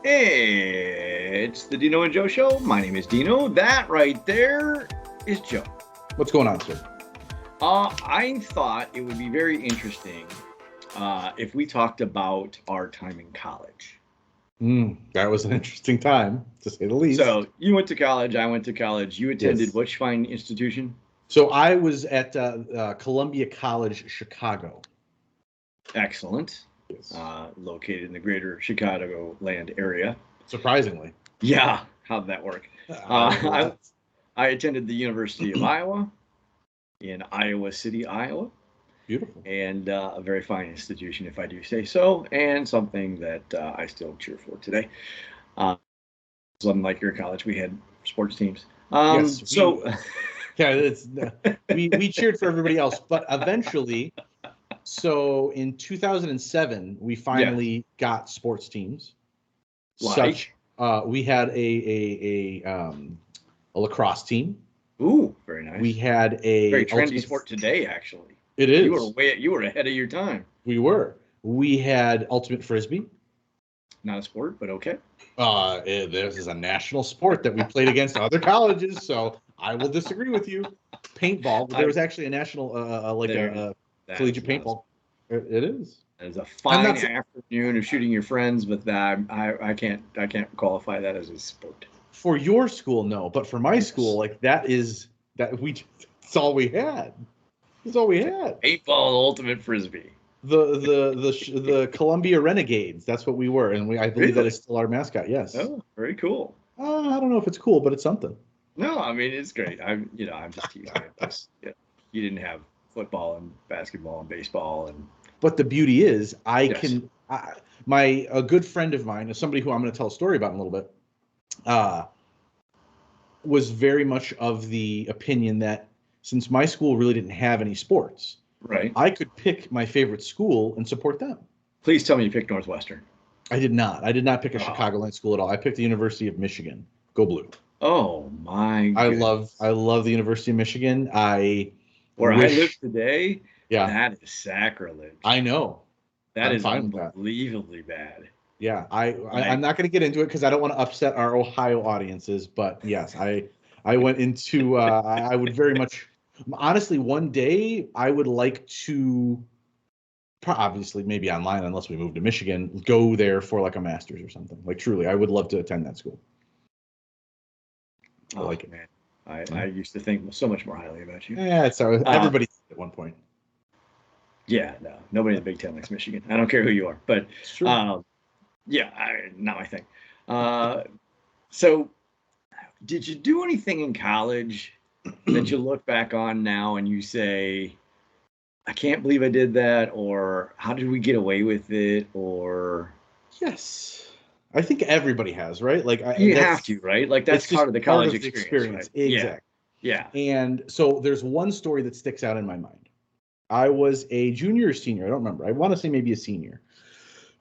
It's the Dino and Joe Show. My name is Dino. That right there is Joe. What's going on, sir? I thought it would be very interesting if we talked about our time in college. That was an interesting time, to say the least. So you went to college. I went to college. You attended Yes. which fine institution? So I was at Columbia College, Chicago. Excellent. Yes. Located in the greater Chicagoland area. Surprisingly. Yeah. How'd that work? I attended the University of Iowa in Iowa City, Iowa. Beautiful. And a very fine institution, if I do say so, and something that I still cheer for today. Unlike your college, we had sports teams. Yes. Yeah, we cheered for everybody else, but eventually, so in 2007, we finally got sports teams. We had a lacrosse team. Ooh, very nice. We had a very trendy sport today, actually. It is. You were ahead of your time. We were. We had ultimate frisbee. Not a sport, but okay. This is a national sport that we played against other colleges, so I will disagree with you. Paintball. There was actually a national, collegiate paintball. It is. It's a fine afternoon of shooting your friends, but I can't qualify that as a sport. For your school, no, but for my school, that's all we had. That's all we had. Paintball, ultimate frisbee. The Columbia Renegades. That's what we were, and I believe that is still our mascot. Yes. Oh, very cool. I don't know if it's cool, but it's something. No, I mean it's great. I'm just teasing it. Yeah, you didn't have football and basketball and baseball and. But the beauty is, a good friend of mine, somebody who I'm going to tell a story about in a little bit, was very much of the opinion that since my school really didn't have any sports, right, I could pick my favorite school and support them. Please tell me you picked Northwestern. I did not. I did not pick a Chicagoland school at all. I picked the University of Michigan. Go Blue. Oh my goodness. I love the University of Michigan. I live today. Yeah. That is sacrilege. I know. That is unbelievably bad. Yeah. I'm not going to get into it because I don't want to upset our Ohio audiences. But yes, I went into, I would very much, honestly, one day I would like to, obviously maybe online, unless we move to Michigan, go there for like a master's or something. Like truly, I would love to attend that school. I like it. Man. I used to think so much more highly about you. Yeah, so everybody at one point. Yeah, no, nobody in the Big Ten likes Michigan. I don't care who you are, but not my thing. So, did you do anything in college that you look back on now and you say, I can't believe I did that, or how did we get away with it, or? Yes. I think everybody has, right? Like you have to, right? Like that's part of the college experience. Right? Exactly. Yeah. And so there's one story that sticks out in my mind. I was a junior or senior. I don't remember. I want to say maybe a senior.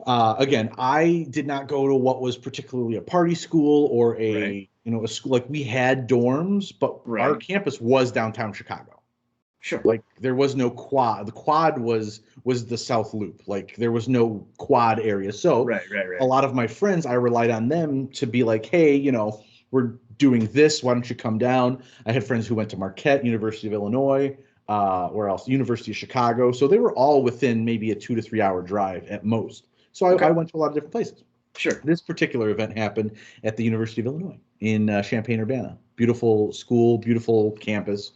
Again, I did not go to what was particularly a party school or a school. Like we had dorms, but our campus was downtown Chicago. Sure. Like there was no quad. The quad was the South Loop. Like there was no quad area. So a lot of my friends, I relied on them to be like, hey, we're doing this. Why don't you come down? I had friends who went to Marquette, University of Illinois, where else? University of Chicago. So they were all within maybe a 2 to 3 hour drive at most. So I went to a lot of different places. Sure. This particular event happened at the University of Illinois in Champaign-Urbana. Beautiful school, beautiful campus,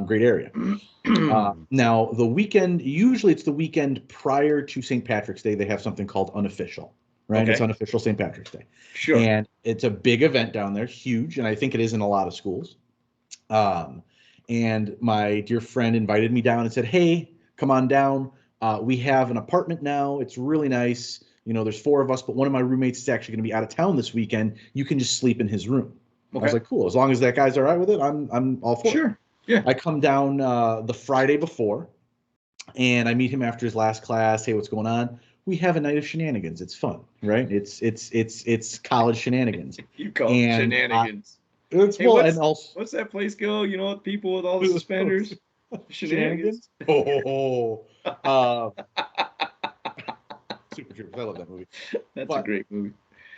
great area. Now, the weekend, usually it's the weekend prior to St. Patrick's Day, they have something called Unofficial, right? Okay. It's Unofficial St. Patrick's Day. Sure. And it's a big event down there, huge, and I think it is in a lot of schools. And my dear friend invited me down and said, hey, come on down. We have an apartment now. It's really nice. There's 4 of us, but one of my roommates is actually going to be out of town this weekend. You can just sleep in his room. Okay. I was like, cool. As long as that guy's all right with it, I'm all for it. Sure. Yeah. I come down the Friday before, and I meet him after his last class. Hey, what's going on? We have a night of shenanigans. It's fun, right? It's college shenanigans. You call it shenanigans. What's that place go? People with all the suspenders. Shenanigans. Super Troopers. I love that movie. That's a great movie.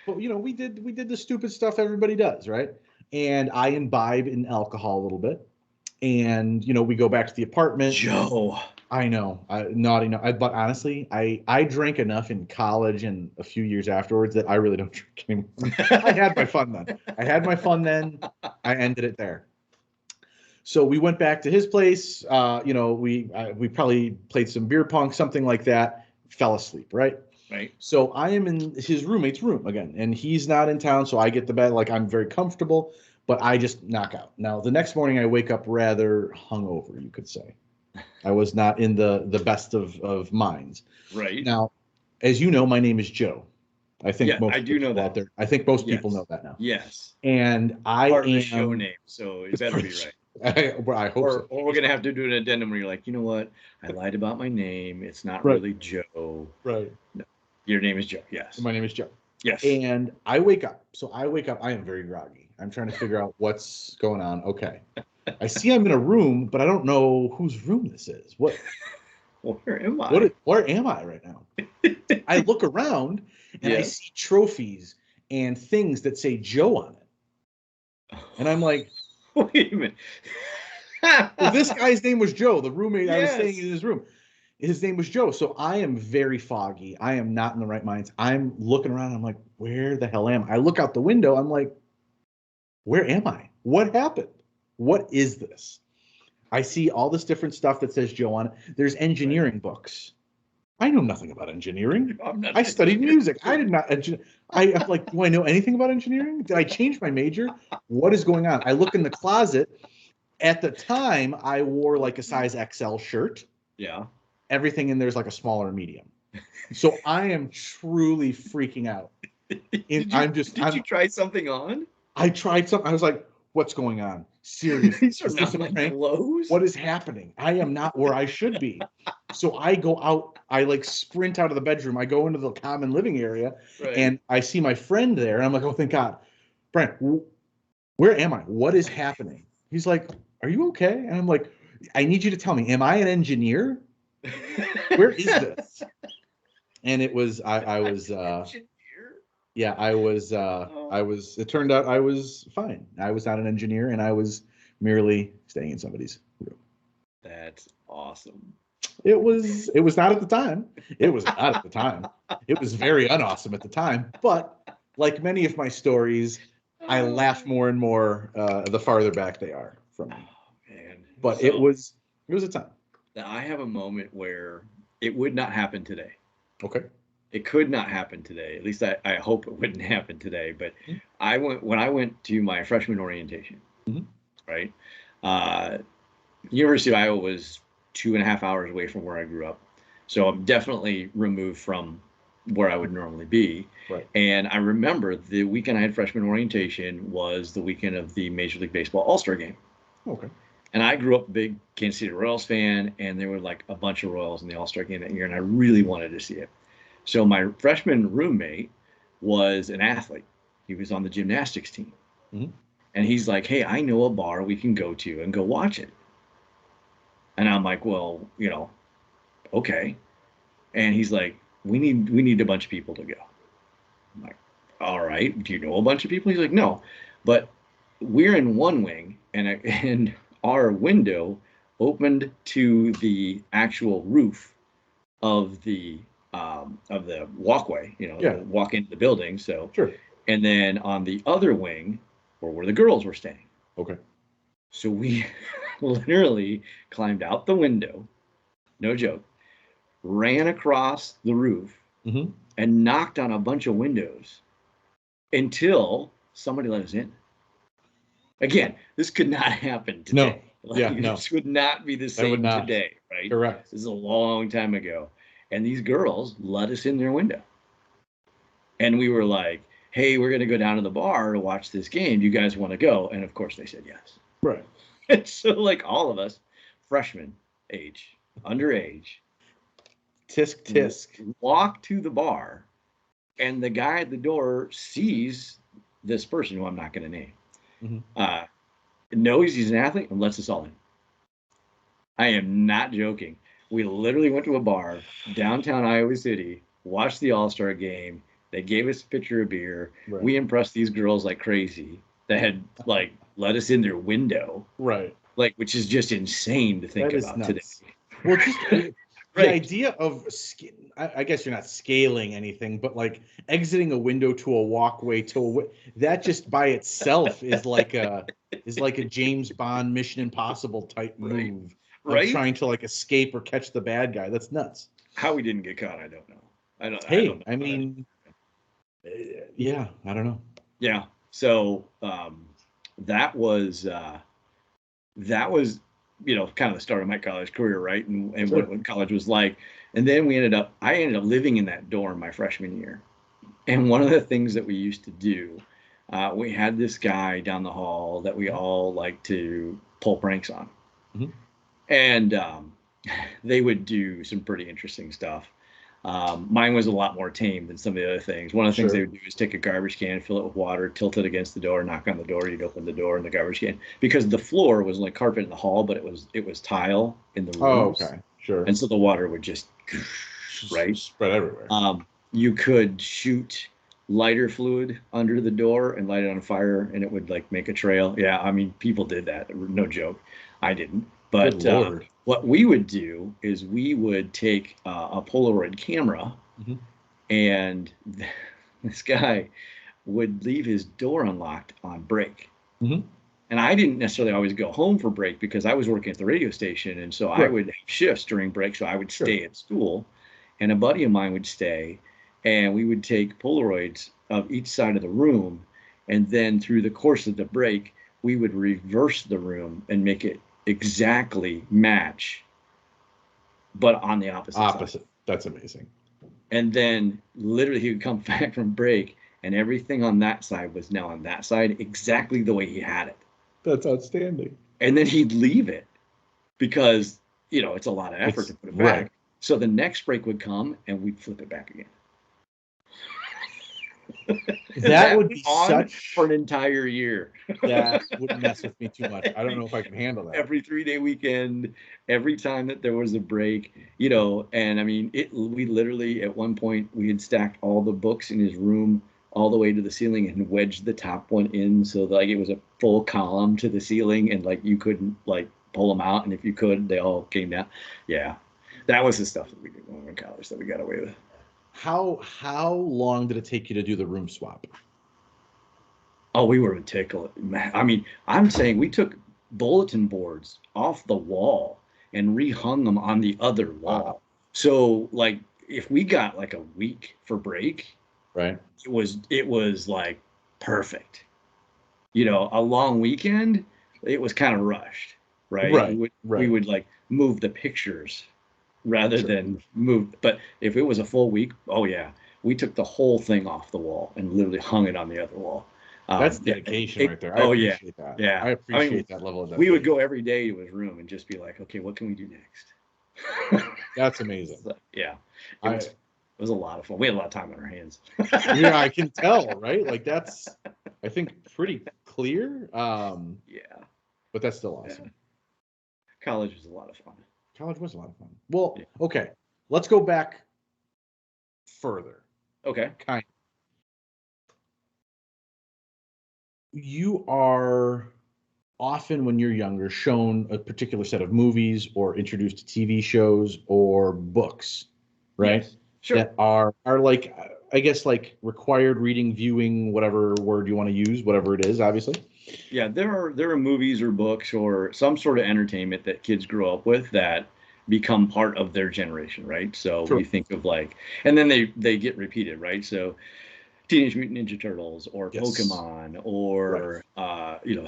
But we did the stupid stuff everybody does, right? And I imbibe in alcohol a little bit, and we go back to the apartment. Joe. I know, naughty. No, but honestly, I drank enough in college and a few years afterwards that I really don't drink anymore. I had my fun then. I ended it there. So we went back to his place. We probably played some beer pong, something like that. Fell asleep, right? Right. So I am in his roommate's room again, and he's not in town, so I get the bed. Like, I'm very comfortable, but I just knock out. Now, the next morning, I wake up rather hungover, you could say. I was not in the best of minds. Right. Now, as you know, my name is Joe. I think I do know that. out there. I think most people know that now. Yes. And I part am of the show name, so it better be right. I hope so. Or we're gonna have to do an addendum where you're like, you know what? I lied about my name. It's not really Joe. Right. No, your name is Joe. Yes. My name is Joe. Yes. And I wake up. So I wake up. I am very groggy. I'm trying to figure out what's going on. Okay. I see I'm in a room, but I don't know whose room this is. What? Where am I? Where am I right now? I look around and I see trophies and things that say Joe on it. And I'm like, wait a minute. Well, this guy's name was Joe, the roommate I was staying in his room. His name was Joe. So I am very foggy. I am not in the right minds. I'm looking around. I'm like, where the hell am I? I look out the window. I'm like, where am I? What happened? What is this? I see all this different stuff that says Joe on it. There's engineering books. I know nothing about engineering. I studied music. I did not. I'm like, do I know anything about engineering? Did I change my major? What is going on? I look in the closet. At the time, I wore like a size XL shirt. Yeah. Everything in there is like a smaller medium. So I am truly freaking out. Did you try something on? I tried something. I was like, what's going on? Seriously. These are not my clothes. What is happening? I am not where I should be. So I go out. I like sprint out of the bedroom. I go into the common living area, and I see my friend there. And I'm like, oh, thank God. Brent, where am I? What is happening? He's like, are you okay? And I'm like, I need you to tell me, am I an engineer? Where is this? And it was, I was, yeah, I was, it turned out I was fine. I was not an engineer, and I was merely staying in somebody's room. That's awesome. It was not at the time. It was not at the time. It was very unawesome at the time. But like many of my stories, I laugh more and more the farther back they are from me. Oh, man. But so, it was a time. Now I have a moment where it would not happen today. Okay. It could not happen today. At least I hope it wouldn't happen today. But when I went to my freshman orientation, right? University of Iowa was 2.5 hours away from where I grew up. So I'm definitely removed from where I would normally be. Right. And I remember the weekend I had freshman orientation was the weekend of the Major League Baseball All-Star game. Okay. And I grew up a big Kansas City Royals fan, and there were like a bunch of Royals in the All-Star game that year, and I really wanted to see it. So my freshman roommate was an athlete. He was on the gymnastics team. And he's like, hey, I know a bar we can go to and go watch it. And I'm like, well, okay. And he's like, we need a bunch of people to go. I'm like, all right. Do you know a bunch of people? He's like, no, but we're in one wing, and our window opened to the actual roof of the walkway. Walk into the building. So sure. And then on the other wing were where the girls were staying. Okay. So we literally climbed out the window, no joke, ran across the roof and knocked on a bunch of windows until somebody let us in. Again, this could not happen today. No. This would not be the same today, right? Correct. This is a long time ago. And these girls let us in their window. And we were like, hey, we're going to go down to the bar to watch this game. Do you guys want to go? And of course they said yes. Right. And so like all of us, freshman age, underage, tisk, walk to the bar, and the guy at the door sees this person who I'm not going to name. Knows he's an athlete and lets us all in. I am not joking. We literally went to a bar downtown Iowa City, watched the All-Star game, They gave us a pitcher of beer. Right. We impressed these girls like crazy. That had like let us in their window. Right. Like, which is just insane to think about nuts. today. Well, just the idea of, I guess you're not scaling anything, but like exiting a window to a walkway that just by itself is like a James Bond Mission Impossible type move of trying to like escape or catch the bad guy. That's nuts. How we didn't get caught, I don't know. I don't know. I mean, yeah, I don't know. Yeah. So that was kind of the start of my college career, right? And sure. what college was like. And then I ended up living in that dorm my freshman year. And one of the things that we used to do, we had this guy down the hall that we all liked to pull pranks on. Mm-hmm. And they would do some pretty interesting stuff. Mine was a lot more tame than some of the other things. One of the things they would do is take a garbage can, fill it with water, tilt it against the door, knock on the door. You'd open the door in the garbage can because the floor was like carpet in the hall, but it was tile in the rooms. Oh, okay, sure. And so the water would just spread everywhere. You could shoot lighter fluid under the door and light it on fire, and it would like make a trail. Yeah, I mean, people did that. No joke. I didn't. But what we would do is we would take a Polaroid camera, mm-hmm. and this guy would leave his door unlocked on break. Mm-hmm. And I didn't necessarily always go home for break because I was working at the radio station. And so I would have shifts during break. So I would stay at school, and a buddy of mine would stay, and we would take Polaroids of each side of the room. And then through the course of the break, we would reverse the room and make it exactly match, but on the opposite side. That's amazing. And then literally he would come back from break and everything on that side was now on that side exactly the way he had it. That's outstanding. And then he'd leave it because it's a lot of effort to put it back. So the next break would come and we'd flip it back again. That would be such for an entire year. That wouldn't mess with me too much. I don't know if I can handle that. Every 3-day weekend, every time that there was a break, and I mean, we literally at one point we had stacked all the books in his room all the way to the ceiling and wedged the top one in so that, like, it was a full column to the ceiling and like you couldn't like pull them out, and if you could, they all came down. Yeah, that was the stuff that we did when we were in college that we got away with. How long did it take you to do the room swap? Oh, we were meticulous. I mean, I'm saying we took bulletin boards off the wall and rehung them on the other wall. Wow. So, like, if we got like a week for break, right, it was like perfect. A long weekend, it was kind of rushed, right? We would like move the pictures rather than move. But if it was a full week, oh yeah, we took the whole thing off the wall and literally hung it on the other wall. That's dedication right there. I appreciate that. Yeah. I appreciate that level of dedication. We would go every day to his room and just be like, okay, what can we do next? That's amazing. So, yeah. It was a lot of fun. We had a lot of time on our hands. Yeah, I can tell, right? Like, that's, I think, pretty clear. Yeah. But that's still awesome. Yeah. College was a lot of fun. College was a lot of fun. Well, okay. Let's go back further. Okay. Kind of. You are often, when you're younger, shown a particular set of movies or introduced to TV shows or books, right? Yes. Sure. That are like, I guess, like required reading, viewing, whatever word you want to use, whatever it is, obviously. Yeah, there are movies or books or some sort of entertainment that kids grow up with that become part of their generation, right? So we think of like, and then they get repeated, right? So Teenage Mutant Ninja Turtles or Pokemon or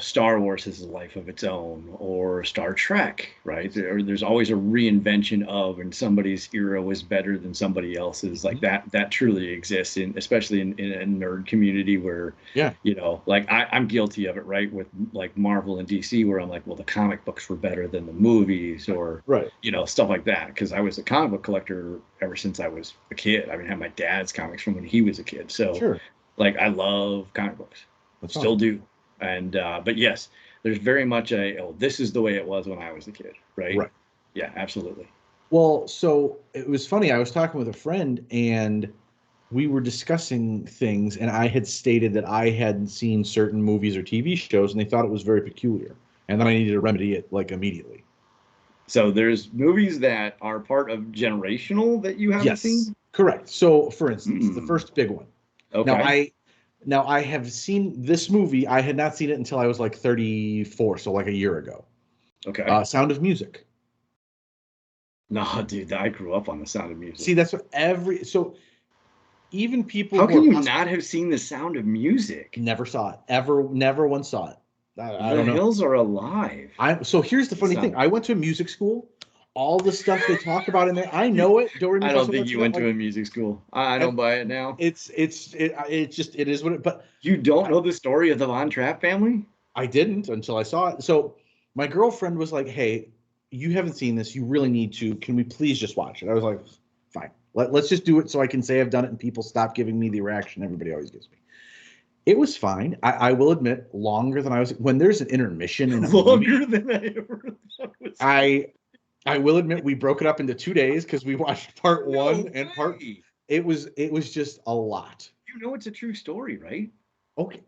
Star Wars has a life of its own, or Star Trek, right? There's always a reinvention of, and somebody's era was better than somebody else's. Like that truly exists, especially in a nerd community where like I'm guilty of it, right? With like Marvel and DC, where I'm like, well, the comic books were better than the movies, or stuff like that, because I was a comic book collector ever since I was a kid. I mean, I had my dad's comics from when he was a kid, so like I love comic books. Still do. And but yes, there's very much this is the way it was when I was a kid, right? Yeah, absolutely. Well, so it was funny. I was talking with a friend, and we were discussing things, and I had stated that I hadn't seen certain movies or TV shows, and they thought it was very peculiar, and then I needed to remedy it like immediately. So there's movies that are part of generational that you haven't seen? Correct. So, for instance, the first big one. Okay. Now I have seen this movie. I had not seen it until I was like 34, so like a year ago. Okay. Sound of Music. No, dude, I grew up on The Sound of Music. See, that's what so even people. How can you not have seen The Sound of Music? Never saw it. Never once saw it. I don't know. The Hills Are Alive. So here's the funny thing. I went to a music school. All the stuff they talk about in there, I know it. I don't think you went to a music school. I don't buy it now. It is what it. But you don't know the story of the Von Trapp family? I didn't until I saw it. So my girlfriend was like, "Hey, you haven't seen this. You really need to. Can we please just watch it?" I was like, "Fine. Let's just do it so I can say I've done it and people stop giving me the reaction everybody always gives me." It was fine. I will admit, longer than I was. When there's an intermission in a longer than I ever thought. I will admit we broke it up into 2 days because we watched part one and part. It was just a lot. You know it's a true story, right? Okay,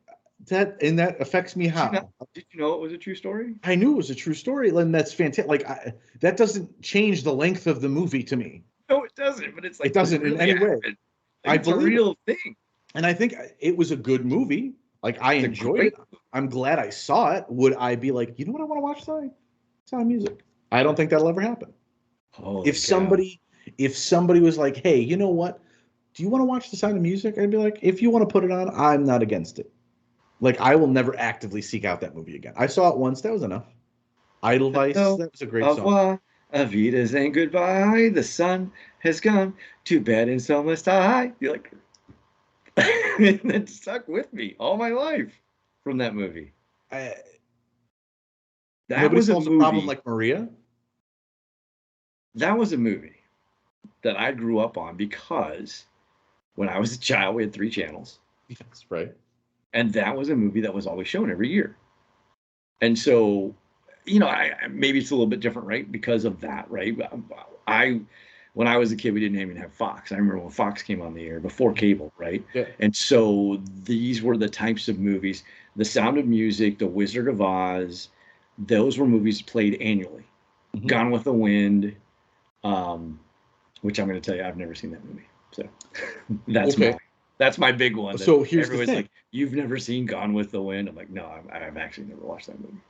that affects me how? Did you know it was a true story? I knew it was a true story, and that's fantastic. Like that doesn't change the length of the movie to me. No, it doesn't. But it's like it doesn't really in any way. It's a real thing. And I think it was a good movie. Like I enjoyed it. I'm glad I saw it. Would I be like, you know what I want to watch tonight? Sound of Music. I don't think that'll ever happen. If somebody was like, hey, you know what? Do you want to watch The Sound of Music? I'd be like, if you want to put it on, I'm not against it. Like I will never actively seek out that movie again. I saw it once. That was enough. Edelweiss. That was a great song. Avidas and goodbye. The sun has gone to bed and so must I. You're like, it stuck with me all my life from that movie. That was a movie. Problem like Maria. That was a movie that I grew up on because when I was a child, we had 3 channels. Yes, right. And that was a movie that was always shown every year. And so, you know, maybe it's a little bit different, right? Because of that, right? When I was a kid, we didn't even have Fox. I remember when Fox came on the air before cable, right? Yeah. And so these were the types of movies. The Sound of Music, The Wizard of Oz, those were movies played annually. Mm-hmm. Gone with the Wind, which I'm going to tell you, I've never seen that movie. So that's my big one. So here's the thing. Like, you've never seen Gone with the Wind? I'm like, no, I've actually never watched that movie.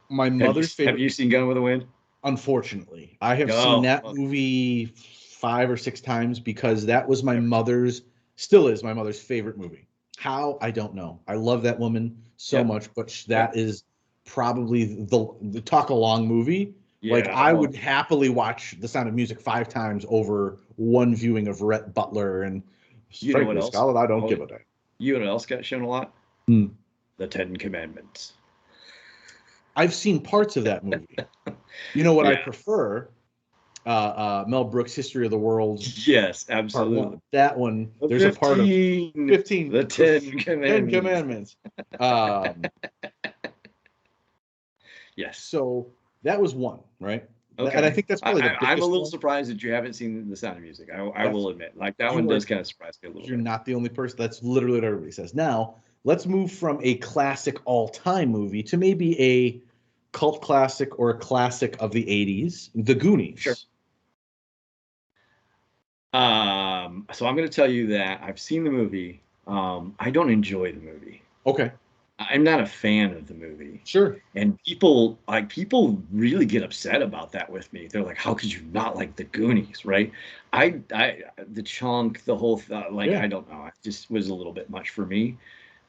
My mother's favorite. Have you seen Gone with the Wind? Unfortunately, I have seen that movie 5 or 6 times because that was my mother's, still is my mother's favorite movie. How? I don't know. I love that woman so much, but that is probably the talk along movie. Yeah, like I would happily watch The Sound of Music 5 times over one viewing of Rhett Butler and Franklin Scarlett. I don't give a damn. You know what else got shown a lot? The 10 Commandments. I've seen parts of that movie. You know what I prefer? Mel Brooks' History of the World. Yes, absolutely. That one, there's a part of 15. The 10 Commandments. 10 Commandments. Yes. So that was one, right? Okay. And I think that's probably the biggest I'm a little surprised that you haven't seen The Sound of Music. I will admit. Like that one does kind of surprise me a little bit. You're not the only person. That's literally what everybody says. Now, let's move from a classic all-time movie to maybe a cult classic or a classic of the 80s, The Goonies. Sure. So I'm going to tell you that I've seen the movie. I don't enjoy the movie. Okay. I'm not a fan of the movie. Sure. And people really get upset about that with me. They're like, how could you not like the Goonies, right? The chunk, the whole I don't know. It just was a little bit much for me.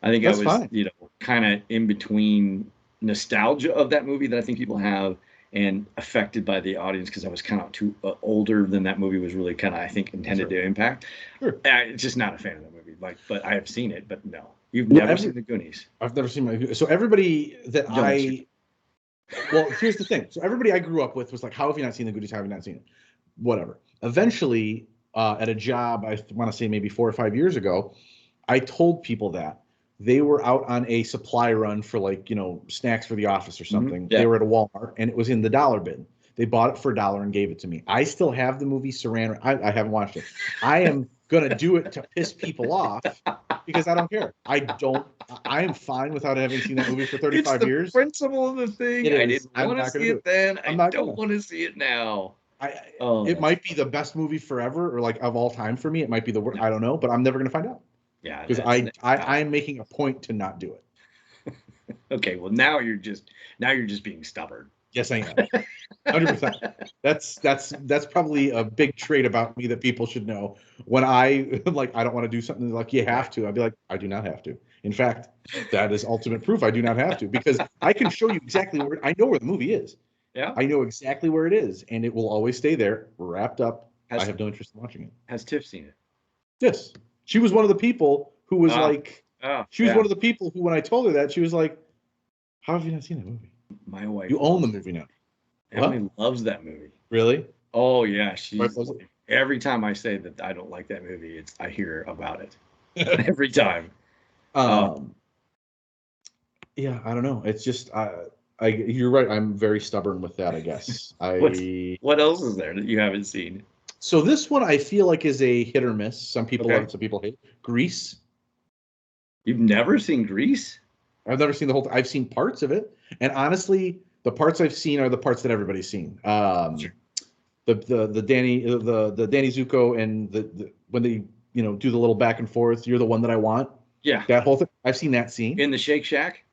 I think That's I was, fine. Kind of in between nostalgia of that movie that I think people have and affected by the audience because I was kind of too older than that movie was really kind of, I think, intended to impact. Sure. Just not a fan of that movie. But I have seen it, but no. You've never seen the Goonies. I've never seen So everybody that well, here's the thing. So everybody I grew up with was like, how have you not seen the Goonies? How have you not seen it? Whatever. Eventually, at a job, I want to say maybe 4 or 5 years ago, I told people that they were out on a supply run for snacks for the office or something. Mm-hmm. Yeah. They were at a Walmart and it was in the dollar bin. They bought it for $1 and gave it to me. I still have the movie Saran. I haven't watched it. I am gonna do it to piss people off because I don't care. I am fine without having seen that movie for 35 years. It's the principle of the thing. I didn't want to see it then. I don't want to see it now. It might be the best movie forever or like of all time for me. It might be the worst. I don't know, but I'm never gonna find out. Yeah, because I'm making a point to not do it. Okay, well now you're just being stubborn. Yes, I am. 100%. That's probably a big trait about me that people should know. When I like I don't want to do something, like you have to, I'd be like, I do not have to. In fact, that is ultimate proof I do not have to, because I can show you exactly where I know where the movie is. Yeah. I know exactly where it is, and it will always stay there, wrapped up. I have no interest in watching it. Has Tiff seen it? Yes. She was one of the people who was like, she was one of the people who, when I told her that, she was like, how have you not seen that movie? My wife. You own the movie now. Emily loves that movie. Really? Oh yeah, every time I say that I don't like that movie, I hear about it every time. Yeah, I don't know. It's just you're right. I'm very stubborn with that, I guess. What else is there that you haven't seen? So this one I feel like is a hit or miss. Some people love it, some people hate it. Grease. You've never seen Grease? I've never seen the whole thing. I've seen parts of it, and honestly, the parts I've seen are the parts that everybody's seen. Sure. The Danny Zuko and the when they do the little back and forth. You're the one that I want. Yeah. That whole thing. I've seen that scene in the Shake Shack.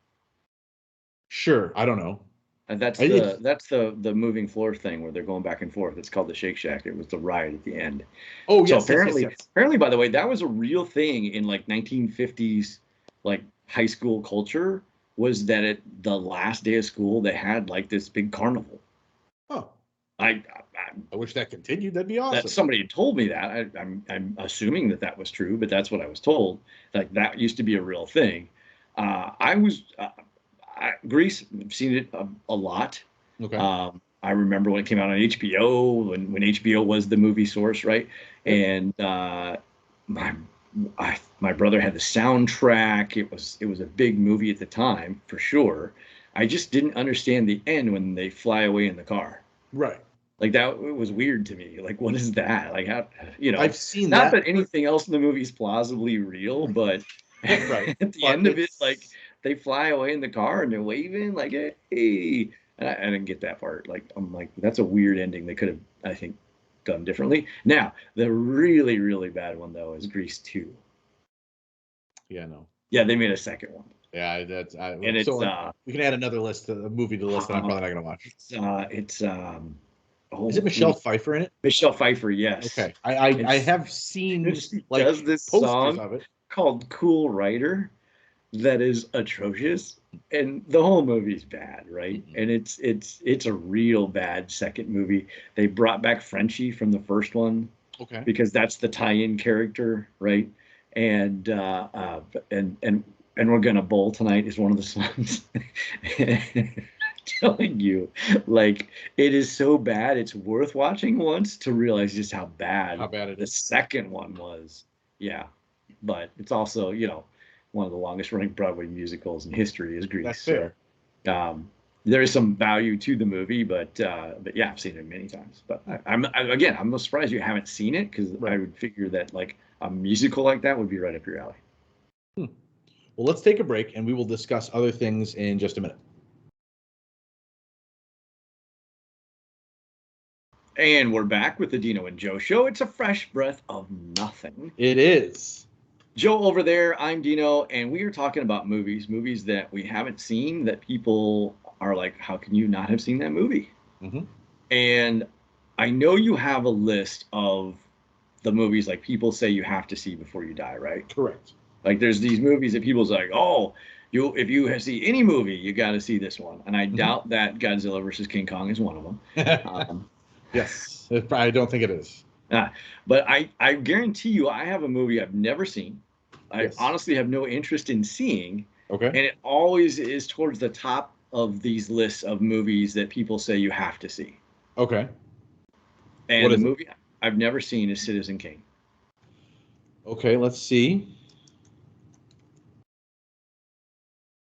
Sure, I don't know. That's the moving floor thing where they're going back and forth. It's called the Shake Shack. It was the ride at the end. Oh, so yes. Apparently, by the way, that was a real thing in like 1950s, like high school culture. Was that at the last day of school they had like this big carnival? Oh, I wish that continued. That'd be awesome. Somebody had told me that. I'm assuming that was true, but that's what I was told. Like that used to be a real thing. Grease, I've seen it a lot. Okay. I remember when it came out on HBO, when HBO was the movie source, right? Yep. And my brother had the soundtrack. It was a big movie at the time, for sure. I just didn't understand the end when they fly away in the car. Right. Like that, it was weird to me. Like, what is that? Like, how, I've seen not that anything else in the movie is plausibly real, but right. At the end of it, like they fly away in the car and they're waving, like, hey. And I didn't get that part. Like, I'm like, that's a weird ending. They could have, I think, done differently. Now, the really, really bad one though is Grease 2. Yeah, no. Yeah, they made a second one. Yeah, we can add another movie to the list that I'm probably not gonna watch. Is it Michelle Pfeiffer in it? Michelle Pfeiffer, yes. Okay, I have seen like does this song of it called "Cool Rider" that is atrocious, and the whole movie's bad, right? Mm-hmm. And it's a real bad second movie. They brought back Frenchie from the first one, okay, because that's the tie-in character, right? And we're gonna bowl tonight is one of the songs. Telling you, like, it is so bad it's worth watching once to realize just how bad it the is. Second one was. Yeah, but it's also one of the longest running Broadway musicals in history is Grease. That's fair. So, there is some value to the movie, but yeah, I've seen it many times. But I'm surprised you haven't seen it, because I would figure that like a musical like that would be right up your alley. Well, let's take a break and we will discuss other things in just a minute. And we're back with the Dino and Joe show. It's a fresh breath of nothing. It is. Joe over there, I'm Dino, and we are talking about movies that we haven't seen that people are like, how can you not have seen that movie? Mm-hmm. And I know you have a list of the movies like people say you have to see before you die, right? Correct. Like there's these movies that people's like, oh, if you see any movie, you got to see this one. And I doubt that Godzilla versus King Kong is one of them. Yes, I don't think it is. But I guarantee you, I have a movie I've never seen. I honestly have no interest in seeing. Okay. And it always is towards the top of these lists of movies that people say you have to see. Okay. And the movie I've never seen is Citizen Kane. Okay, let's see.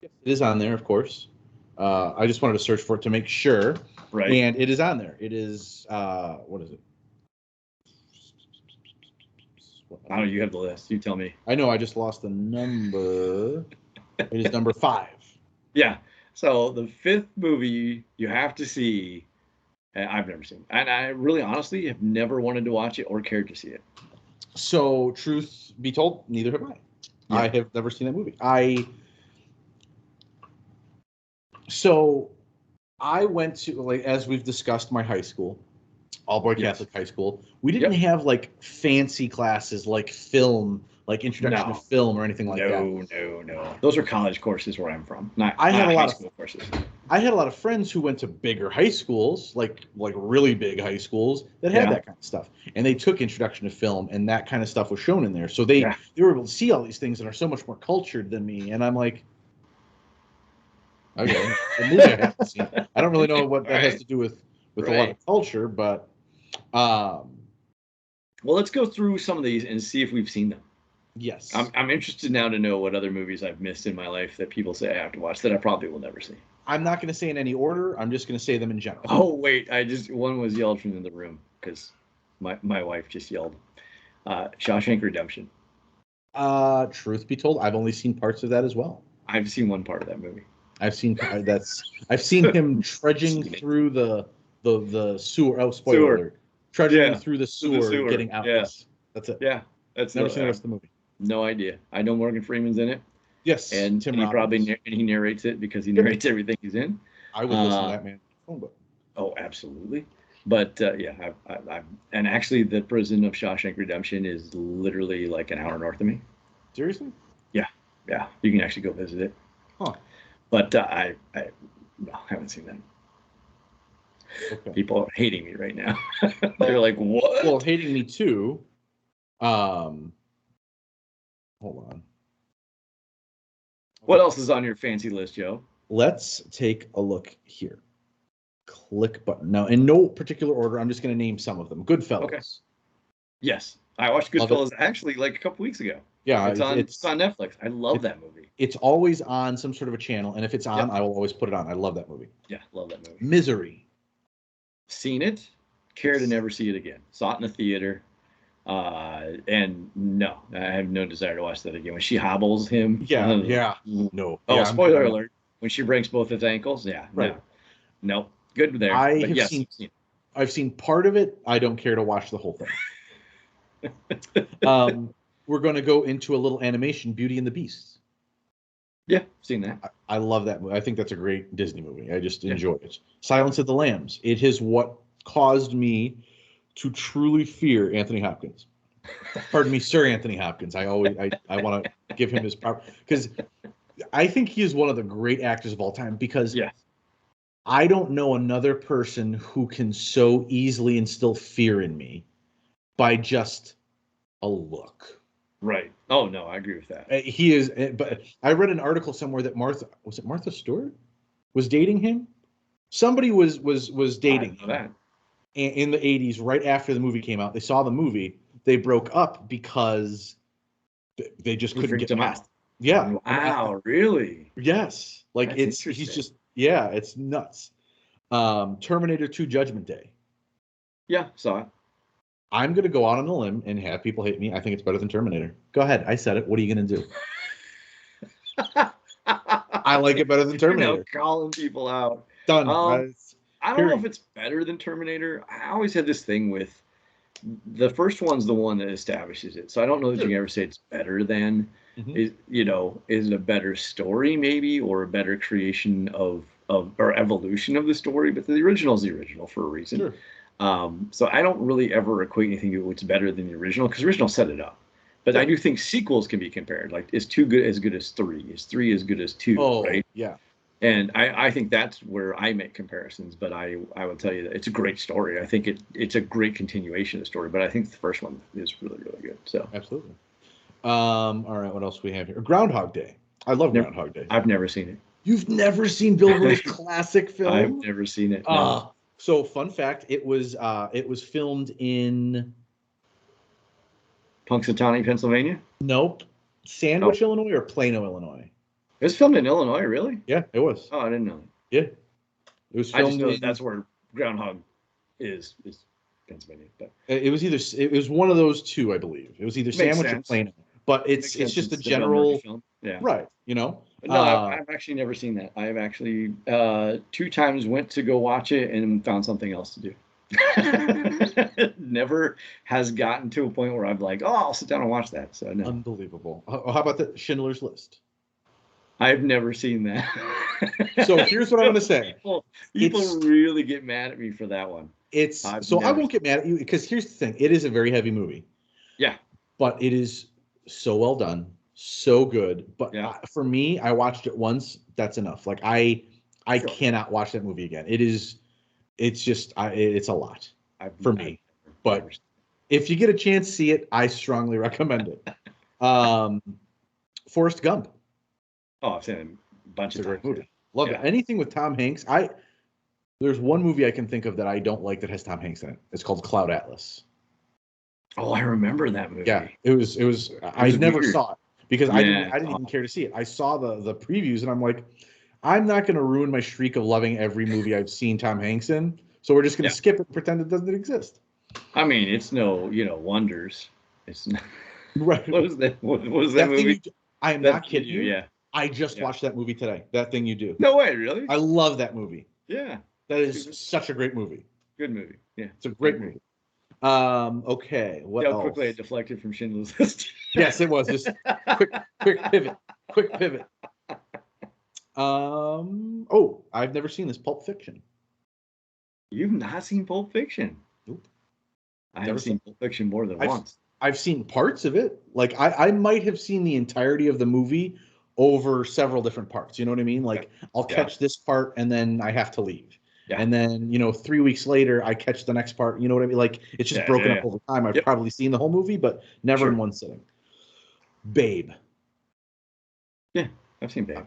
It is on there, of course. I just wanted to search for it to make sure. Right. And it is on there. It is, what is it? I don't know. You have the list. You tell me. I know. I just lost the number. It is number 5. Yeah. So the 5th movie you have to see, I've never seen. And I really, honestly, have never wanted to watch it or cared to see it. So, truth be told, neither have I. Yeah. I have never seen that movie. So I went to, like, as we've discussed, my high school, all-boy Catholic high school. We didn't have, like, fancy classes like film, like introduction to film or anything like that. No. Those are college courses where I'm from, not I had not a high lot school courses. I had a lot of friends who went to bigger high schools, like really big high schools that had that kind of stuff, and they took introduction to film, and that kind of stuff was shown in there. So they were able to see all these things that are so much more cultured than me, and I'm like, okay, the movie I haven't seen. I don't really know what that has to do with a lot of culture, but well, let's go through some of these and see if we've seen them. Yes, I'm interested now to know what other movies I've missed in my life that people say I have to watch that I probably will never see. I'm not going to say in any order. I'm just going to say them in general. Oh wait, one was yelled from the room because my wife just yelled. Shawshank Redemption. Truth be told, I've only seen parts of that as well. I've seen one part of that movie. I've seen him trudging through the sewer. Oh, spoiler alert! Trudging through the sewer, getting out. Yes, that's it. Yeah, that's never seen the rest of the movie. No idea. I know Morgan Freeman's in it. Yes, and he narrates it because he narrates everything he's in. I would listen to that man. Oh, absolutely. But and actually, the prison of Shawshank Redemption is literally like an hour north of me. Seriously? Yeah. You can actually go visit it. Huh. But I haven't seen that. Okay. People are hating me right now. They're like, "What?" Well, hating me too. Hold on. What else is on your fancy list, Joe? Let's take a look here. Click button. Now, in no particular order, I'm just going to name some of them. Goodfellas. Okay. Yes. I watched Goodfellas actually like a couple weeks ago. Yeah. It's on Netflix. I love that movie. It's always on some sort of a channel, and if it's on, I will always put it on. I love that movie. Yeah, love that movie. Misery. Seen it. Care to never see it again. Saw it in the theater. And no, I have no desire to watch that again. When she hobbles him. No. Oh, spoiler alert. When she breaks both his ankles. Yeah. Right. No. Good there. I've seen part of it. I don't care to watch the whole thing. We're going to go into a little animation, Beauty and the Beast. Yeah, seen that. I love that movie. I think that's a great Disney movie. I just enjoy it. Silence of the Lambs. It is what caused me to truly fear Anthony Hopkins. Pardon me, Sir Anthony Hopkins. I want to give him his proper, because I think he is one of the great actors of all time, because I don't know another person who can so easily instill fear in me by just a look. Right. Oh no, I agree with that. He is, but I read an article somewhere that Martha Stewart was dating him. Somebody was dating him in the 80s, right after the movie came out. They saw the movie. They broke up because they just couldn't get past. Yeah. Wow. Really? Yes. Like he's just it's nuts. Terminator 2 Judgment Day. Yeah, saw it. I'm going to go out on a limb and have people hate me. I think it's better than Terminator. Go ahead. I said it. What are you going to do? I like it better than Terminator. Calling people out. Done. I don't know if it's better than Terminator. I always had this thing with the first one's the one that establishes it. So I don't know that you can ever say it's better than. Is it a better story maybe, or a better creation of or evolution of the story? But the original is the original for a reason. Sure. So I don't really ever equate anything to what's better than the original, because the original set it up. But I do think sequels can be compared. Like, is 2 as good as 3? Is 3 as good as 2? Oh, right? Yeah. And I think that's where I make comparisons. But I would tell you that it's a great story. I think it's a great continuation of the story. But I think the first one is really, really good. So absolutely. All right, what else we have here? Groundhog Day. I love Groundhog Day. I've never seen it. You've never seen Bill Murray's classic film? I've never seen it. No. So, fun fact: it was filmed in Punxsutawney, Pennsylvania. Nope, Sandwich, Illinois, or Plano, Illinois. It was filmed in Illinois, really? Yeah, it was. Oh, I didn't know. Yeah, it was I just filmed know that's where Groundhog is Pennsylvania. But it was one of those two, I believe. It was either Sandwich or Plano. But it's just a general film. Yeah. Right, you know. No, I've actually never seen that. I have actually 2 times went to go watch it and found something else to do. Never has gotten to a point where I'm like, oh, I'll sit down and watch that. So no. Unbelievable. How about the Schindler's List? I've never seen that. So here's what I'm going to say. People really get mad at me for that one. I won't get mad at you because here's the thing. It is a very heavy movie. Yeah. But it is so well done, so good. But for me, I watched it once. That's enough. Like I cannot watch that movie again. It's a lot for me. But if you get a chance to see it, I strongly recommend it. Forrest Gump. Oh, I've seen a bunch of times. Movie. Love it. Anything with Tom Hanks. There's one movie I can think of that I don't like that has Tom Hanks in it. It's called Cloud Atlas. Oh, I remember that movie. Yeah, it was I never saw it because I didn't even care to see it. I saw the previews and I'm like, I'm not going to ruin my streak of loving every movie I've seen Tom Hanks in. So we're just going to skip it and pretend it doesn't exist. I mean, it's no, wonders. It's not, right. What was that movie? I am not kidding you. Yeah. I just watched that movie today. That Thing You Do. No way, really? I love that movie. Yeah. That is such a great movie. Good movie. Yeah. It's a great movie. Okay. What else? Quickly I deflected from Schindler's List. Yes, it was. Just quick pivot. I've never seen this. Pulp Fiction. You've not seen Pulp Fiction? Nope. I haven't seen Pulp Fiction more than once. I've seen parts of it. Like I might have seen the entirety of the movie over several different parts. You know what I mean? Like I'll catch this part and then I have to leave. Yeah. And then, 3 weeks later I catch the next part. You know what I mean? Like it's just broken up over time. I've probably seen the whole movie, but never in one sitting. Babe. Yeah, I've seen Babe.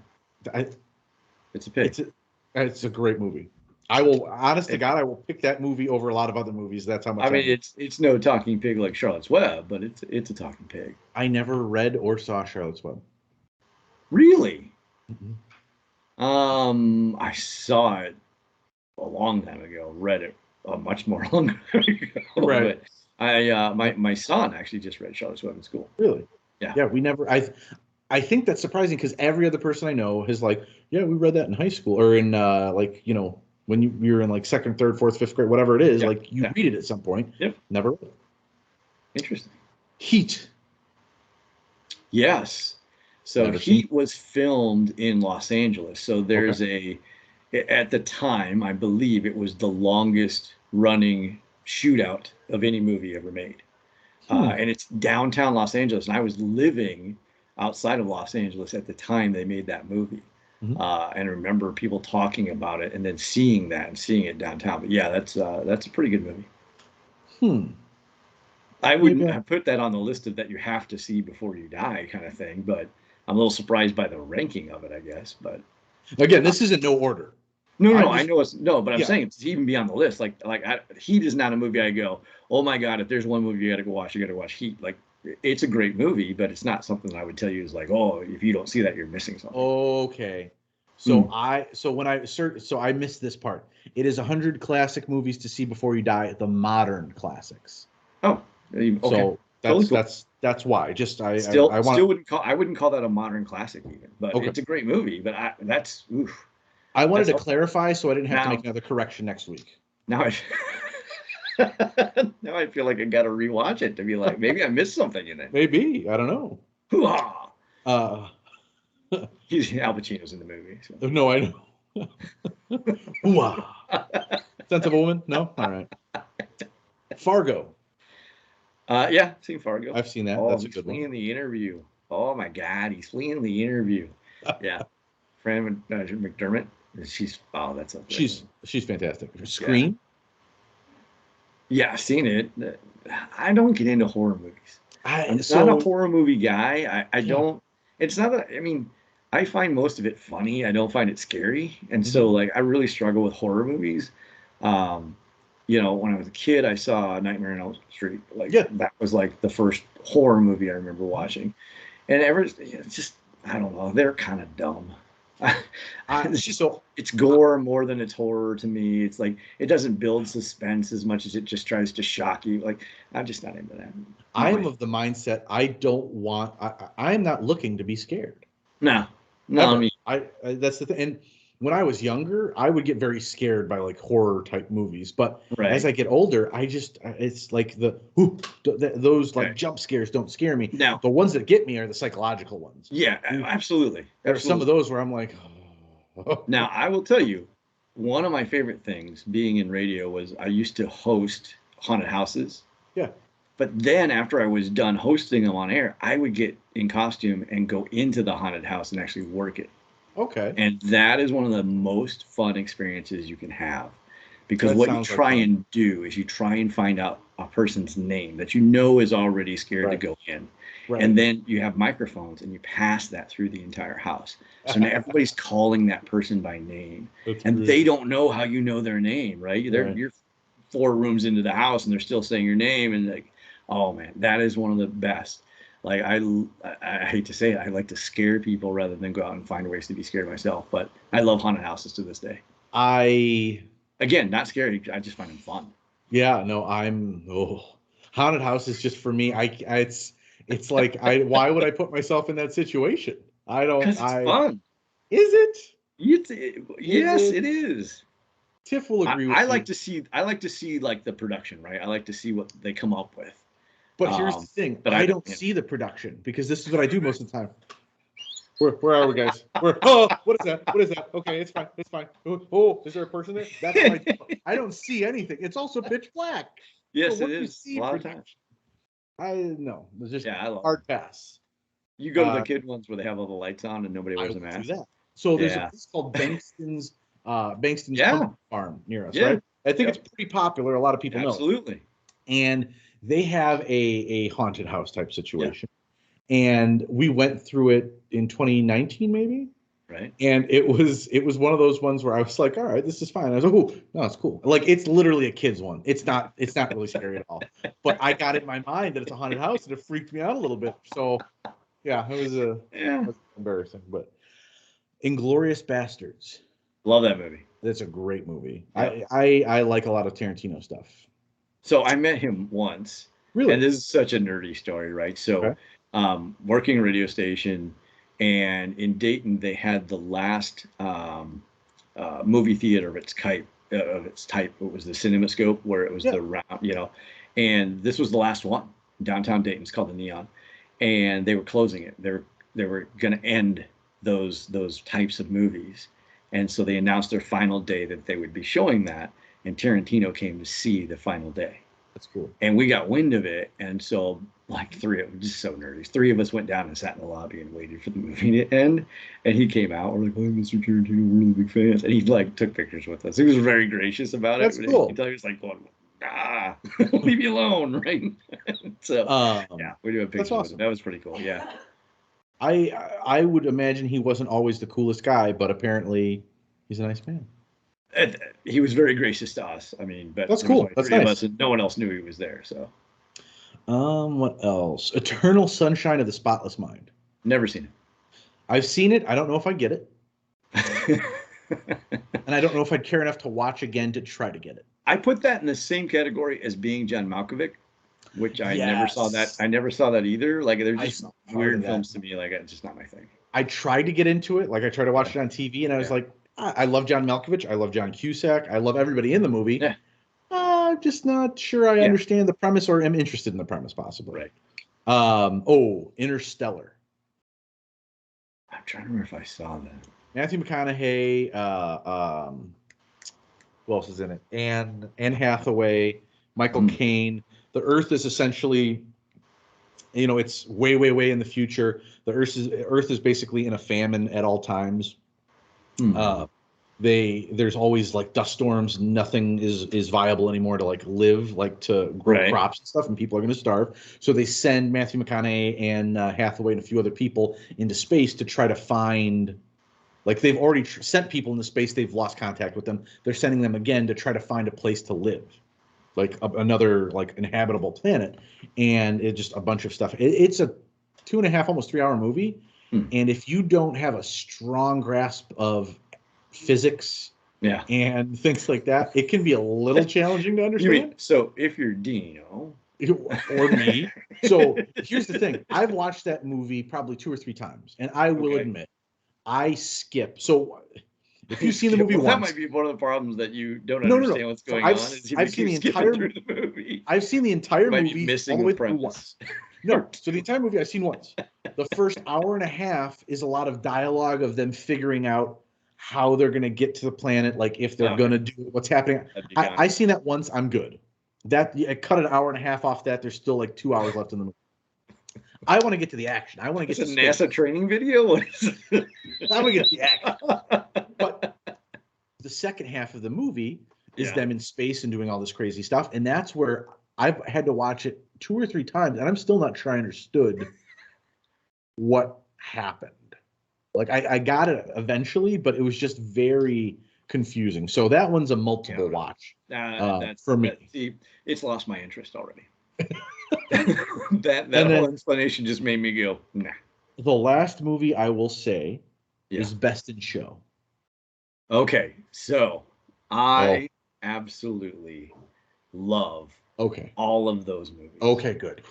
It's a pig. It's a great movie. I will, honest to God, I will pick that movie over a lot of other movies. That's how much. I mean, it's no talking pig like Charlotte's Web, but it's a talking pig. I never read or saw Charlotte's Web. Really? Mm-hmm. I saw it a long time ago. Read it a much more long time ago. Right. But my son actually just read Charlotte's Web in school. Really? Yeah. Yeah. We never. I think that's surprising because every other person I know is like, yeah, we read that in high school or in when you were in like second, third, fourth, fifth grade, whatever it is, like you read it at some point. Yep. Never read it. Interesting. Heat. Yes. So Heat was filmed in Los Angeles. So there's at the time, I believe it was the longest running shootout of any movie ever made. And it's downtown Los Angeles. And I was living outside of Los Angeles at the time they made that movie. And I remember people talking about it and then seeing it downtown. But yeah, that's a pretty good movie. I wouldn't have put that on the list of that you have to see before you die kind of thing, but I'm a little surprised by the ranking of it, I guess. But again, this isn't no order. No, I know it's no, but I'm saying it's even be on the list. Heat is not a movie I go, oh my God, if there's one movie you got to watch Heat. Like it's a great movie, but it's not something I would tell you is like, oh, if you don't see that, you're missing something. Okay. So I missed this part. It is 100 classic movies to see before you die, the modern classics. Oh, okay. So that's why. Just I wouldn't call that a modern classic even, but it's a great movie. But I wanted to clarify so I didn't have to make another correction next week. Now I feel like I got to rewatch it to be like, maybe I missed something in it. Maybe. I don't know. Hoo-ha! Al Pacino's in the movie. So. No, I know. Hoo-ha! Sense of a Woman? No? All right. Fargo. Yeah, seen Fargo. I've seen that. That's a good one. He's fleeing the interview. Oh my God, he's fleeing the interview. Yeah. Fran McDermott. She's fantastic. Scream. Yeah, I've seen it. I don't get into horror movies. I'm not a horror movie guy. I don't. It's not that. I mean, I find most of it funny. I don't find it scary, and so like I really struggle with horror movies. When I was a kid, I saw Nightmare on Elm Street. That was like the first horror movie I remember watching, and it's just I don't know. They're kind of dumb. It's gore more than it's horror to me. It's like it doesn't build suspense as much as it just tries to shock you. Like I'm just not into that. I am of the mindset I don't want. I am not looking to be scared. No, I mean, I that's the thing. And when I was younger, I would get very scared by like horror type movies. But as I get older, it's like those like jump scares don't scare me. No, the ones that get me are the psychological ones. Yeah, absolutely. There are some of those where I'm like, oh. Now I will tell you, one of my favorite things being in radio was I used to host haunted houses. Yeah. But then after I was done hosting them on air, I would get in costume and go into the haunted house and actually work it. Okay. And that is one of the most fun experiences you can have. Because what you try and do is you try and find out a person's name that you know is already scared to go in. Right. And then you have microphones and you pass that through the entire house. So now everybody's calling that person by name. And they don't know how you know their name, right? You're 4 rooms into the house and they're still saying your name. And like, oh man, that is one of the best. Like I hate to say it, I like to scare people rather than go out and find ways to be scared myself. But I love haunted houses to this day. Again, not scary. I just find them fun. Yeah, no, haunted house is just for me. It's like why would I put myself in that situation? I don't. Because it's fun. Is it? Yes, it is. Tiff will agree with I you. like to see like the production, right? I like to see what they come up with. But here's the thing. But I don't see the production because this is what I do most of the time. Where are we, guys? What is that? What is that? Okay, it's fine. It's fine. Oh, is there a person there? That's I don't see anything. It's also pitch black. Yes, so it is. A lot of times. I know. It's just I love hard pass. You go to the kid ones where they have all the lights on and nobody wears a mask. Do that. So there's a place called Bankston's Farm near us, right? I think it's pretty popular. A lot of people know. Absolutely. And they have a haunted house type situation. And we went through it in 2019, maybe. Right. And it was one of those ones where I was like, all right, this is fine. I was like, oh, no, it's cool. Like it's literally a kid's one. It's not really scary at all. But I got it in my mind that it's a haunted house and it freaked me out a little bit. So yeah, it was embarrassing. But Inglourious Bastards. Love that movie. That's a great movie. Yeah. I like a lot of Tarantino stuff. So I met him once. Really? And this is such a nerdy story, right? So working a radio station, and in Dayton they had the last movie theater of its type. It was the CinemaScope, where it was the round, and this was the last one. Downtown Dayton. It's called the Neon, and they were closing it. They were going to end those types of movies, and so they announced their final day that they would be showing that, and Tarantino came to see the final day. That's cool. And we got wind of it, and so like just so nerdy. 3 of us went down and sat in the lobby and waited for the movie to end. And he came out. We're like, "Oh, Mr. Tarantino, we're really big fans." And he like took pictures with us. He was very gracious about it. That's cool. He was like, leave me alone, right? So we do have pictures. Awesome. That was pretty cool. Yeah. I would imagine he wasn't always the coolest guy, but apparently he's a nice man. He was very gracious to us. I mean, but that's cool. That's nice. Of us, and no one else knew he was there. So, what else? Eternal Sunshine of the Spotless Mind. Never seen it. I've seen it. I don't know if I get it, and I don't know if I'd care enough to watch again to try to get it. I put that in the same category as Being John Malkovich, which I never saw that. I never saw that either. Like they're just weird films to me. Like it's just not my thing. I tried to get into it. Like I tried to watch it on TV, and I was like, I love John Malkovich. I love John Cusack. I love everybody in the movie. Yeah. I'm just not sure I understand the premise or am interested in the premise, possibly. Right. Interstellar. I'm trying to remember if I saw that. Matthew McConaughey. Who else is in it? Anne Hathaway, Michael Caine. The Earth is essentially, it's way, way, way in the future. The Earth is basically in a famine at all times. There's always like dust storms. Nothing is viable anymore to like live, like to grow crops and stuff, and people are going to starve. So they send Matthew McConaughey and Hathaway and a few other people into space to try to find, like they've already sent people into space. They've lost contact with them. They're sending them again to try to find a place to live, like another like inhabitable planet. And it's just a bunch of stuff. It's a 2.5, almost 3 hour movie. And if you don't have a strong grasp of physics and things like that, it can be a little challenging to understand. You mean, so if you're Dino or me. So here's the thing. I've watched that movie probably 2 or 3 times, and I will admit, I skip. So if you've seen the movie once, that might be one of the problems that you don't understand what's going on. I've seen the entire movie. I've seen the entire movie all the way through once. No, so the entire movie I've seen once. The first hour and a half is a lot of dialogue of them figuring out how they're going to get to the planet, like if they're going to do what's happening. I've seen that once. I'm good. That I cut an hour and a half off that. There's still like 2 hours left in the movie. I want to get to the action. I want to get to a NASA training video. What is it? I want to get to the action. But the second half of the movie is them in space and doing all this crazy stuff, and that's where I've had to watch it 2 or 3 times, and I'm still not sure I understood what happened. Like I got it eventually, but it was just very confusing. So that one's a multiple watch for me. It's lost my interest already. that whole explanation just made me go, nah. The last movie I will say is Best in Show. Okay, so I absolutely love all of those movies. Okay, good.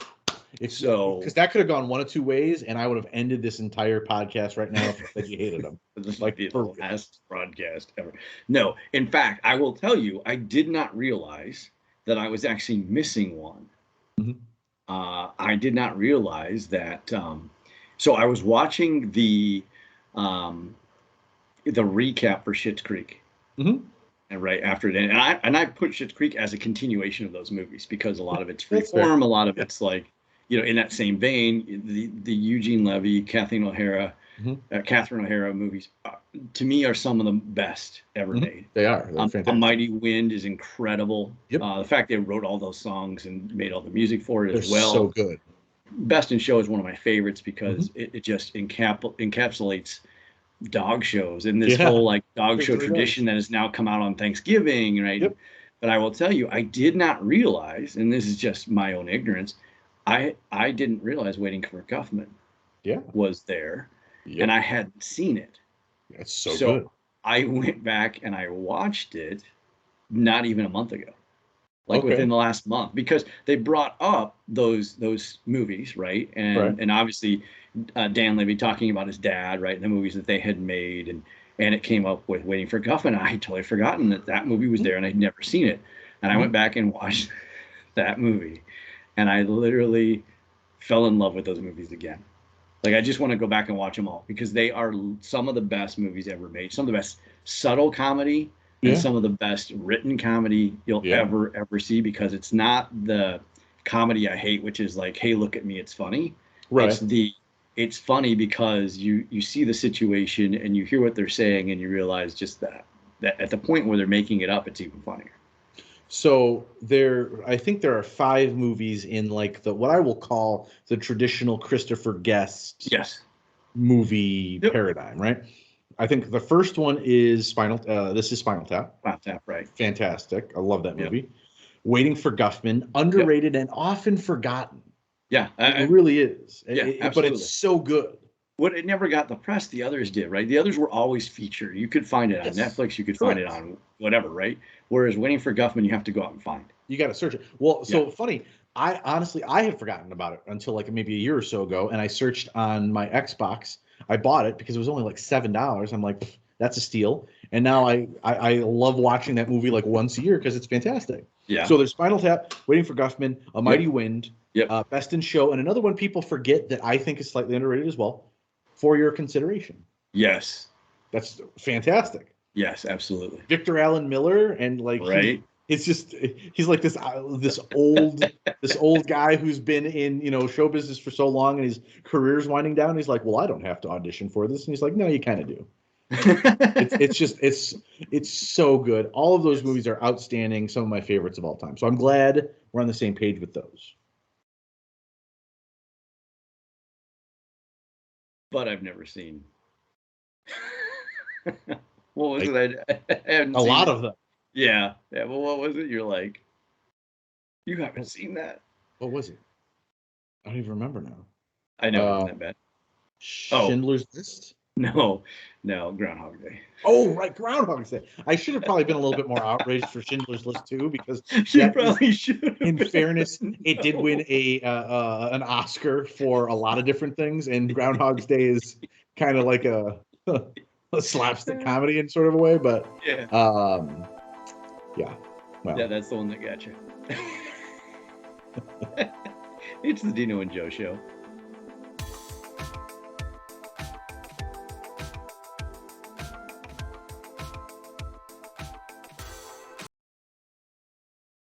Because that could have gone one of 2 ways, and I would have ended this entire podcast right now if you said you hated them. This might be the last broadcast ever. No, in fact, I will tell you, I did not realize that I was actually missing one. I did not realize that. So I was watching the recap for Schitt's Creek. And right after it, and I put Schitt's Creek as a continuation of those movies because a lot of it's freeform, a lot of it's like, in that same vein, the Eugene Levy, Catherine O'Hara movies, to me, are some of the best ever made. They are. They're fantastic. A Mighty Wind is incredible. The fact they wrote all those songs and made all the music for it as well. So good. Best in Show is one of my favorites because it just encapsulates dog shows and this whole like dog show tradition that has now come out on Thanksgiving, right? But I will tell you, I did not realize, and this is just my own ignorance, I didn't realize Waiting for Guffman was there, and I hadn't seen it. It's so good. I went back and I watched it not even a month ago, like within the last month, because they brought up those movies, right? And obviously Dan Levy talking about his dad, right? The movies that they had made, and it came up with Waiting for Guffman. I had totally forgotten that movie was there, and I'd never seen it. And I went back and watched that movie, and I literally fell in love with those movies again. Like, I just want to go back and watch them all because they are some of the best movies ever made. Some of the best subtle comedy and some of the best written comedy you'll ever see, because it's not the comedy I hate, which is like, hey, look at me, it's funny. Right. It's funny because you see the situation and you hear what they're saying and you realize just that at the point where they're making it up, it's even funnier. So I think there are 5 movies in like what I will call the traditional Christopher Guest movie paradigm, right? I think the first one is Spinal Tap. Spinal Tap, right? Fantastic. I love that movie. Waiting for Guffman, underrated and often forgotten. Yeah, it really is. Absolutely. But it's so good. It never got the press the others did, right? The others were always featured. You could find it on Netflix. You could find it on whatever, right? Whereas Waiting for Guffman, you have to go out and find. You got to search it. Well, so funny. I had forgotten about it until like maybe a year or so ago, and I searched on my Xbox. I bought it because it was only like $7. I'm like, that's a steal. And now I love watching that movie like once a year because it's fantastic. Yeah. So there's Spinal Tap, Waiting for Guffman, A Mighty Wind, Best in Show, and another one people forget that I think is slightly underrated as well, For Your Consideration. Yes. That's fantastic. Yes, absolutely. Victor Allen Miller, and like he's like this old guy who's been in so business for so long and his career's winding down. He's like, well, I don't have to audition for this, and he's like, no, you kind of do. It's so good. All of those movies are outstanding. Some of my favorites of all time. So I'm glad we're on the same page with those. But I've never seen. What was it? I haven't a seen lot it. of them. Yeah. Well, what was it? You're like, you haven't seen that. What was it? I don't even remember now. I know it wasn't that bad. Schindler's List? No, Groundhog Day. Oh, right, Groundhog Day. I should have probably been a little bit more outraged for Schindler's List too, because in fairness, it did win an Oscar for a lot of different things, and Groundhog's Day is kind of like a slapstick comedy in sort of a way, but yeah. Well, yeah, that's the one that got you. It's the Dino and Joe show.